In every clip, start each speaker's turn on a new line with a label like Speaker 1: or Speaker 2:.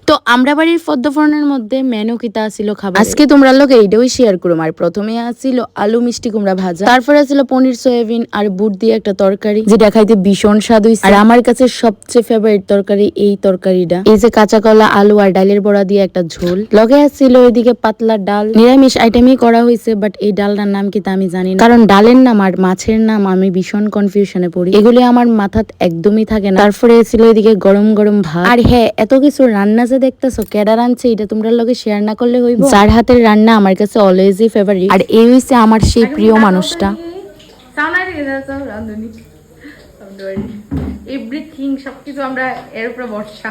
Speaker 1: তো আমরা বাড়ির পদ্মফোড়নের মধ্যে মেনু কিতা ছিল খাবার আজকে তোমরা লোক এইটাই শেয়ার করুম। আর প্রথমে আছিল আলু মিষ্টি কুমড়া ভাজা, তারপরে আছিল পনির সয়াবিন আর বুট দিয়ে একটা তরকারি যেটা খাইতে ভীষণ স্বাদ হইছে। আর আমার কাছে সবচেয়ে ফেভারিট তরকারি এই তরকারিটা, এই যে কাঁচা কলা আলু আর ডালের বড়া দিয়ে একটা ঝোল লগে আছিল ওইদিকে পাতলা ডাল। নিরামিষ আইটেমই করা হয়েছে, বাট এই ডালটার নাম কি তা আমি জানি না, কারণ ডালের নাম আর মাছের নাম আমি ভীষণ কনফিউশনে পড়ি, এগুলি আমার মাথাত একদমই থাকে না। তারপরে ছিল ওইদিকে গরম গরম ভাত। আর হ্যাঁ, এত কিছু রান্না যে দেখতেছো কেডা রাঁধছে এটা তোমরা লগে শেয়ার না করলে হইব। যার হাতের রান্না আমার কাছে অলওয়েজই ফেভারিট, আর এই হইছে আমার সেই প্রিয় মানুষটা।
Speaker 2: এভরিথিং সবকিছু আমরা এর উপরে ভরসা।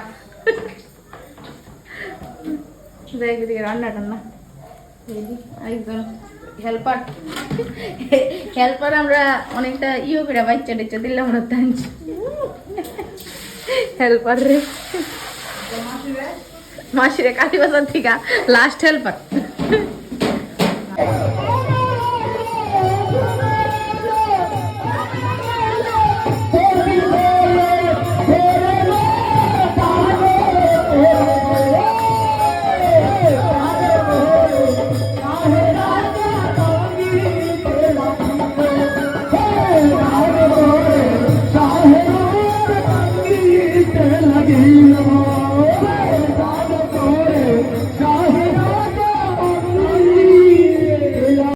Speaker 2: রান্না টান্না একজন হেল্পার হেল্পার আমরা অনেকটা ইয়ে করে বাচ্চা টেচ্চা দিলাম আমরা টানছি হেল্পার রে মাসিরে কালী বাজার থেকে লাস্ট হেল্পার।